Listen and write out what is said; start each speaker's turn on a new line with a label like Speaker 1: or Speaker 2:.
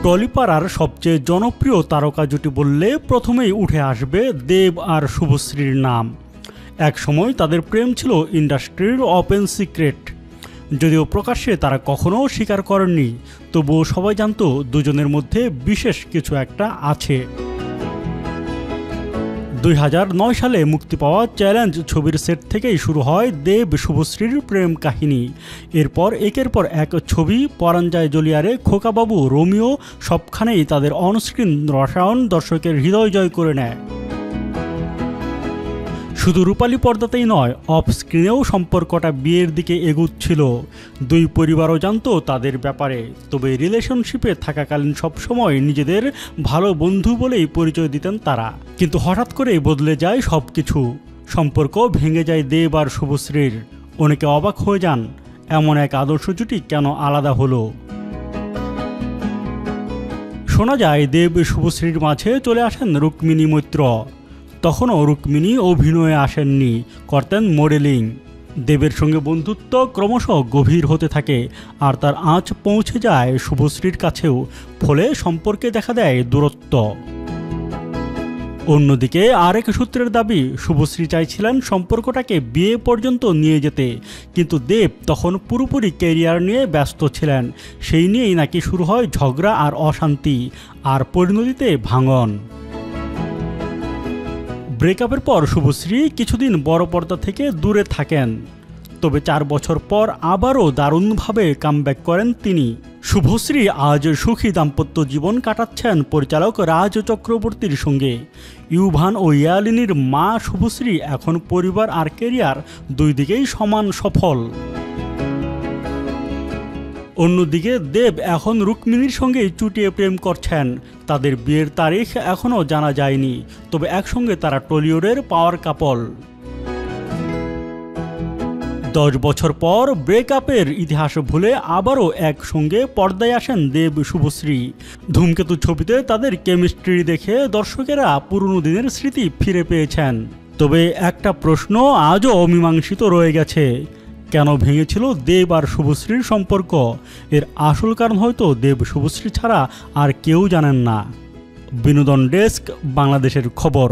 Speaker 1: টলিপাড়ার সবচেয়ে জনপ্রিয় তারকা জুটি বললে প্রথমেই উঠে আসবে দেব আর শুভশ্রীর নাম। এক সময় তাদের প্রেম ছিল ইন্ডাস্ট্রির ওপেন সিক্রেট। যদিও প্রকাশ্যে তারা কখনো স্বীকার করেননি, তবুও সবাই জানতো দুজনের মধ্যে বিশেষ কিছু একটা আছে। 2009 সালে মুক্তি পাওয়া চ্যালেঞ্জ ছবির সেট থেকেই শুরু হয় দেব শুভশ্রীর প্রেম কাহিনী। এরপর একের পর এক ছবি, পরাণ যায় জ্বলিয়ারে, খোকাবাবু, রোমিও, সবখানেই তাদের অনস্ক্রিন রসায়ন দর্শকের হৃদয় জয় করে নেয়। শুধু রূপালী পর্দাতেই নয়, অফ স্ক্রিনেও সম্পর্কটা বিয়ের দিকে এগুচ্ছিল। দুই পরিবারও জানতো তাদের ব্যাপারে, তবে রিলেশনশিপে থাকাকালীন সবসময় নিজেদের ভালো বন্ধু বলেই পরিচয় দিতেন তারা। কিন্তু হঠাৎ করেই বদলে যায় সব কিছু। সম্পর্ক ভেঙে যায় দেব আর শুভশ্রীর। অনেকে অবাক হয়ে যান, এমন এক আদর্শ জুটি কেন আলাদা হলো। শোনা যায় দেব শুভশ্রীর মাঝে চলে আসেন রুক্মিণী মৈত্র। তখনও রুক্মিণী অভিনয়ে আসেননি, করতেন মডেলিং। দেবের সঙ্গে বন্ধুত্ব ক্রমশ গভীর হতে থাকে, আর তার আঁচ পৌঁছে যায় শুভশ্রীর কাছেও। ফলে সম্পর্কে দেখা দেয় দূরত্ব। অন্যদিকে আরেক সূত্রের দাবি, শুভশ্রী চাইছিলেন সম্পর্কটাকে বিয়ে পর্যন্ত নিয়ে যেতে, কিন্তু দেব তখন পুরোপুরি ক্যারিয়ার নিয়ে ব্যস্ত ছিলেন। সেই নিয়েই নাকি শুরু হয় ঝগড়া আর অশান্তি, আর পরিণতিতে ভাঙন। ব্রেকআপের পর শুভশ্রী কিছুদিন বড় পর্দা থেকে দূরে থাকেন, তবে 4 বছর পর আবারও দারুণভাবে কামব্যাক করেন তিনি। শুভশ্রী আজ সুখী দাম্পত্য জীবন কাটাচ্ছেন পরিচালক রাজ চক্রবর্তীর সঙ্গে। ইউভান ও ইয়ালিনীর মা শুভশ্রী এখন পরিবার আর ক্যারিয়ার দুই দিকেই সমান সফল। অন্যদিকে দেব এখন রুক্মিণীর সঙ্গেই চুটিয়ে প্রেম করছেন। তাদের বিয়ের তারিখ এখনও জানা যায়নি, তবে একসঙ্গে তারা টলিউডের পাওয়ার কাপল। 10 বছর পর ব্রেকআপের ইতিহাস ভুলে আবারও একসঙ্গে পর্দায় আসেন দেব শুভশ্রী। ধূমকেতু ছবিতে তাদের কেমিস্ট্রি দেখে দর্শকেরা পুরনো দিনের স্মৃতি ফিরে পেয়েছেন। তবে একটা প্রশ্ন আজও অমীমাংসিত রয়ে গেছে, কেন ভেঙেছিল দেব আর শুভশ্রীর সম্পর্ক? এর আসল কারণ হয়তো দেব শুভশ্রী ছাড়া আর কেউ জানেন না। বিনোদন ডেস্ক, বাংলাদেশের খবর।